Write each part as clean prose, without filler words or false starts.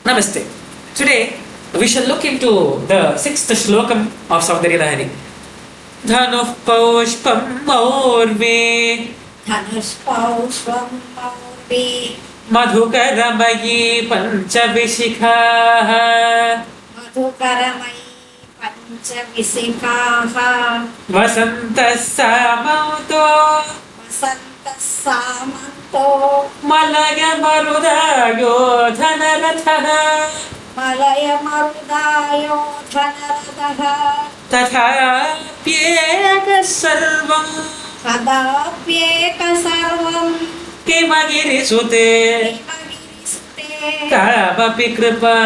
Namaste. Today we shall look into the sixth Slokam of Soundarya Lahari. Dhanuh paushpam maurve Dhanushpaushvam maurve Madhukaramayi panchavishikha Madhukaramayi panchavisikhaha Vasantas samauto Vasantas samanto Malaya marudayo dhanarathana Malaya marudayo dhanaradaha Tathapyeka sarvam Tadapyeka sarvam Himagiri sute Himagirisute Kamapi kripa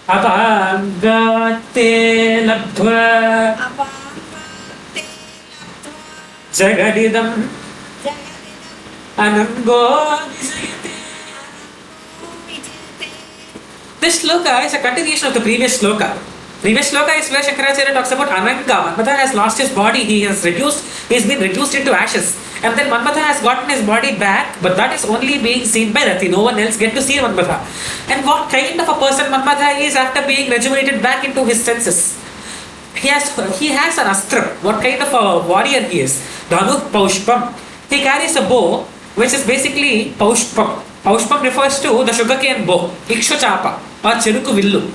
Apangate labdhva Apangate labdhva Jagadidam Jagadidam Anango Visayate. Vijayate. This sloka is a continuation of the previous sloka. Previous sloka is where Shankaracharya talks about Ananga. Manmatha has lost his body, he's been reduced into ashes. And then Manmatha has gotten his body back, but that is only being seen by Rati. No one else get to see Manmatha. And what kind of a person Manmatha is after being rejuvenated back into his senses? He has an astra. What kind of a warrior he is? Dhanuh paushpam. He carries a bow, which is basically paushpam. Paushpam refers to the sugarcane bow, ikshu chapa or cheruku villu.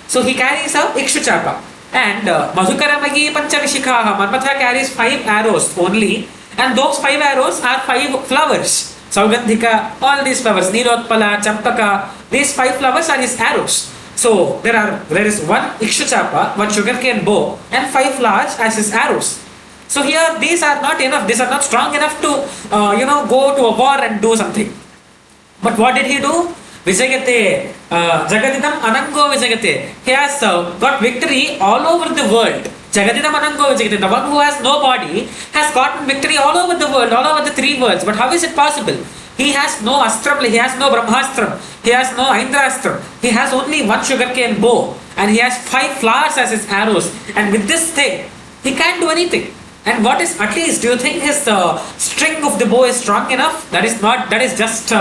So he carries a ikshu chapa. And Madhukaramagi panchavishikhaha. Manmatha carries 5 arrows only, and those 5 arrows are 5 flowers. Saugandhika, all these flowers, Nirotpala, Champaka, these 5 flowers are his arrows. So there is 1 ikshu chapa, 1 sugarcane bow, and 5 flowers as his arrows. So here these are not enough. These are not strong enough to go to a war and do something. But what did he do? Vijayate, Jagadidam Anango Vijayate. He has got victory all over the world. Jagadidam Anango Vijayate. The one who has no body has gotten victory all over the world, all over the 3 worlds. But how is it possible? He has no astram, he has no brahmastram, he has no aindrastram. He has only 1 sugarcane bow, and he has 5 flowers as his arrows. And with this thing, he can't do anything. And what is, at least, do you think his string of the bow is strong enough? That is not, that is just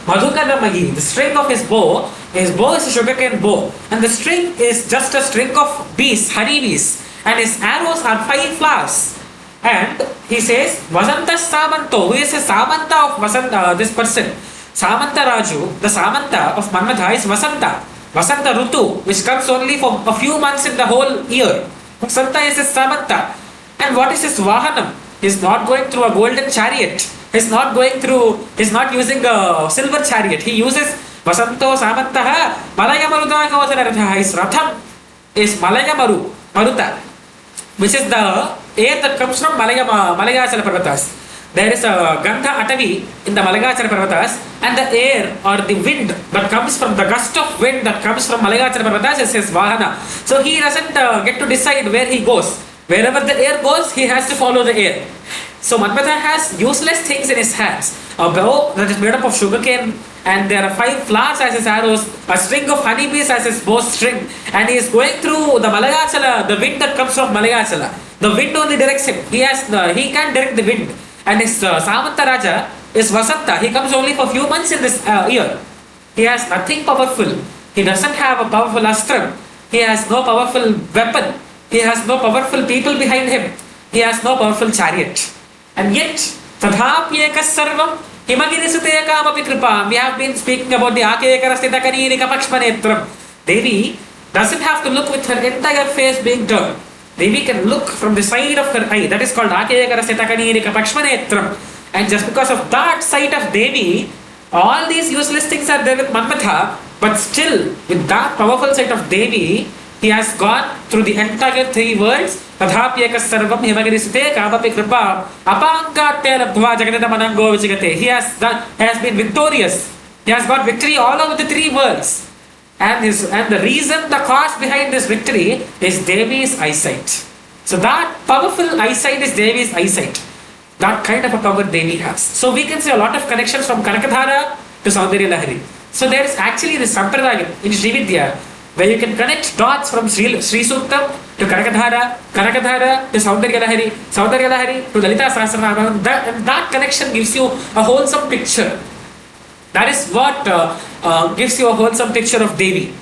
Madhukaramagi. The string of his bow is a sugarcane bow. And the string is just a string of bees, honey bees. And his arrows are 5 flowers. And he says, Vasanta Samanto, who is a Samanta of Vasanta, this person. Samanta Raju, the Samanta of Manmatha is Vasanta. Vasanta Rutu, which comes only for a few months in the whole year. Vasanta is his Samanta. And what is his Vahanam? He's not going through a golden chariot. He's not using a silver chariot. He uses Vasanto Samantaha, Malaya Maruta Kavatanaratha. His Ratham is Malaya Maruta, which is the air that comes from Malagachala Parvatas. There is a Gandha Atavi in the Malagachala Parvatas, and the air or the wind that comes from the gust of wind that comes from Malagachala Parvatas is his Vahana. So he doesn't get to decide where he goes. Wherever the air goes, he has to follow the air. So Manmatha has useless things in his hands. A bow that is made up of sugarcane, and there are 5 flowers as his arrows, a string of honeybees as his bow string, and he is going through the Malagachala, the wind that comes from Malagachala. The wind only directs him. He can't direct the wind. And his Samanta Raja is Vasanta. He comes only for a few months in this year. He has nothing powerful. He doesn't have a powerful astram. He has no powerful weapon. He has no powerful people behind him. He has no powerful chariot. And yet, Tadhapyeka sarvam himagirisute kamapi kripam. We have been speaking about the Akekarastitakaninikapakshmanetram. Devi doesn't have to look with her entire face being turned. Devi can look from the side of her eye. That is called Akekarastitakaninikapakshmanetram. And just because of that sight of Devi, all these useless things are there with Manmatha, but still, with that powerful sight of Devi, he has gone through the entire 3 worlds. Tadhapyeka sarvam himagirisute kamapi kripam apangate labdhva jagadidam anango vijayate. He has been victorious. He has got victory all over the 3 worlds. And the reason, the cause behind this victory is Devi's eyesight. So that powerful eyesight is Devi's eyesight. That kind of a power Devi has. So we can see a lot of connections from Kanakadhārā to Soundarya Lahari. So there is actually this Sampradaya in Śrī Vidya, where you can connect dots from Śrī Sūktam to Kanakadhārā, Kanakadhārā to Soundarya Lahari, Soundarya Lahari to Lalitā Sahasranāma. And that connection gives you a wholesome picture. That is what gives you a wholesome picture of Devi.